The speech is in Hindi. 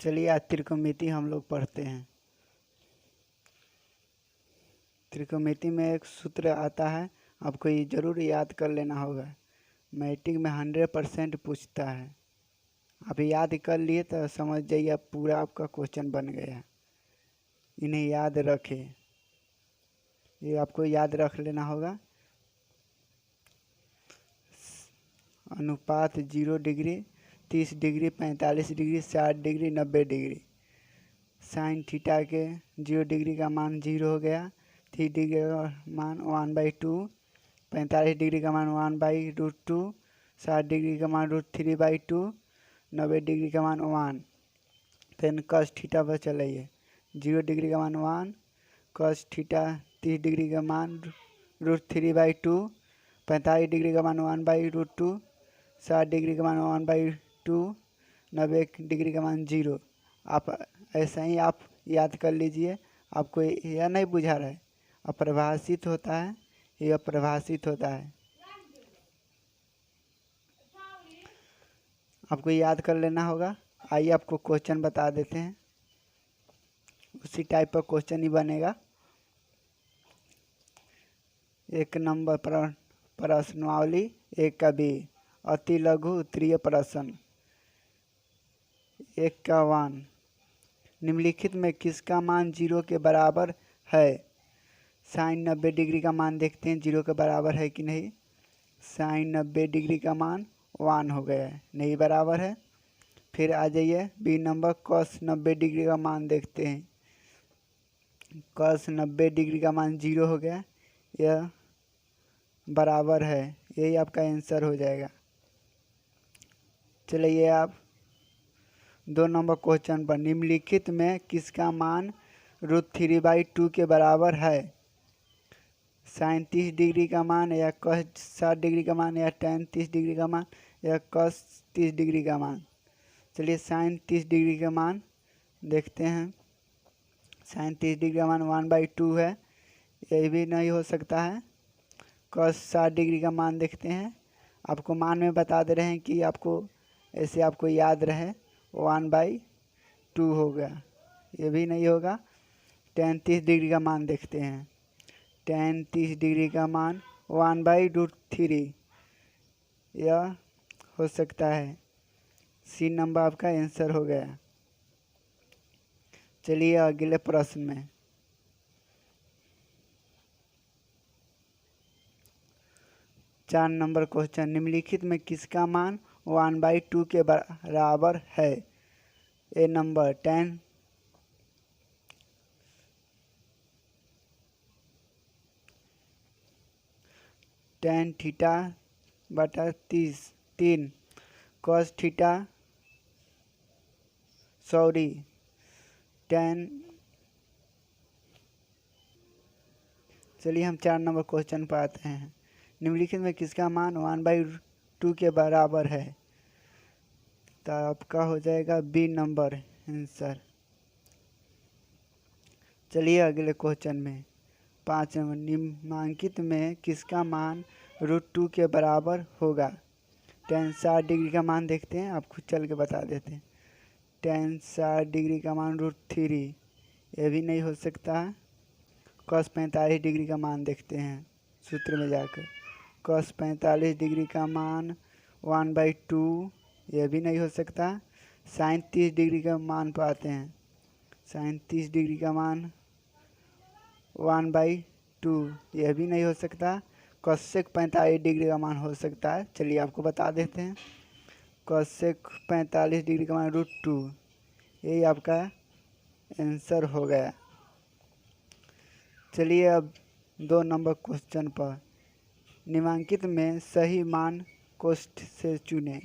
चलिए आज त्रिकोणमिति हम लोग पढ़ते हैं। त्रिकोणमिति में एक सूत्र आता है, आपको ये ज़रूर याद कर लेना होगा। मैट्रिक में 100% पूछता है। आप याद कर लिए तो समझ जाइए अब पूरा आपका क्वेश्चन बन गया। इन्हें याद रखें, ये आपको याद रख लेना होगा। अनुपात 0 degree, 30 degree, 45 degree, 60 degree, 90 degree. Sine theta के 0 डिग्री का मान 0 हो गया, 30 डिग्री का मान 1/2, 45 डिग्री का मान 1/√2, 60 डिग्री का मान √3/2, 90 डिग्री का मान 1। फिर कॉस थीटा पर चलाइए। 0 डिग्री का मान 1, कॉस थीटा 30 डिग्री का मान √3/2, 45 डिग्री का मान 1/√2, 60 डिग्री का मान 1/2, 90 डिग्री का मान 0। आप ऐसा ही आप याद कर लीजिए। आपको यह नहीं बुझा रहा है, अप्रभाषित होता है, यह अप्रभाषित होता है, आपको याद कर लेना होगा। आइए आपको क्वेश्चन बता देते हैं, उसी टाइप का क्वेश्चन ही बनेगा। 1 नंबर प्रश्नावली 1 का बी, अति लघु उत्तरीय प्रश्न। 1 का 1, निम्नलिखित में किसका मान 0 के बराबर है? साइन 90 डिग्री का मान देखते हैं 0 के बराबर है कि नहीं। साइन 90 डिग्री का मान 1 हो गया है, नहीं बराबर है। फिर आ जाइए बी नंबर, कॉस 90 डिग्री का मान देखते हैं। कॉस 90 डिग्री का मान 0 हो गया, यह बराबर है, यही आपका आंसर हो जाएगा। चलिए आप 2 नंबर क्वेश्चन पर, निम्नलिखित में किसका मान √3/2 के बराबर है? साइन 30 डिग्री का मान, या कॉस 60 डिग्री का मान, या टेन 30 डिग्री का मान, या कॉस 30 डिग्री का मान। चलिए साइन 30 डिग्री का मान देखते हैं। साइन 30 डिग्री का मान 1/2 है, यही भी नहीं हो सकता है। कॉस 60 डिग्री का मान देखते हैं। आपको मान में बता दे रहे हैं कि आपको ऐसे आपको याद रहे, 1/2 होगा, ये भी नहीं होगा। टेन 30 डिग्री का मान देखते हैं। टेन 30 डिग्री का मान 1/√3, यह हो सकता है। सी नंबर आपका आंसर हो गया। चलिए अगले प्रश्न में, चार नंबर क्वेश्चन, निम्नलिखित में किसका मान 1/2 के बराबर है? ए नंबर टेन थीटा बटा 3 कॉस थीटा, सॉरी 10। चलिए हम 4 नंबर क्वेश्चन पर आते हैं। निम्नलिखित में किसका मान 1/2 के बराबर है? तो आपका हो जाएगा बी नंबर आंसर। चलिए अगले क्वेश्चन में, 5 नंबर, निम्नांकित में किसका मान √2 के बराबर होगा? टेन 60 डिग्री का मान देखते हैं, आप खुद चल के बता देते हैं। टेन 60 डिग्री का मान √3, यह भी नहीं हो सकता है। कॉस 45 डिग्री का मान देखते हैं सूत्र में जाकर। कॉस 45 डिग्री का मान 1/2, यह भी नहीं हो सकता। साइन 30 डिग्री का मान पाते हैं। साइन 30 डिग्री का मान 1/2, यह भी नहीं हो सकता। कॉसेक 45 डिग्री का मान हो सकता है, चलिए आपको बता देते हैं। कॉसेक 45 डिग्री का मान √2, यही आपका आंसर हो गया। चलिए अब 2 नंबर क्वेश्चन पर, निम्नांकित में सही मान कोष्ठ से चुनें।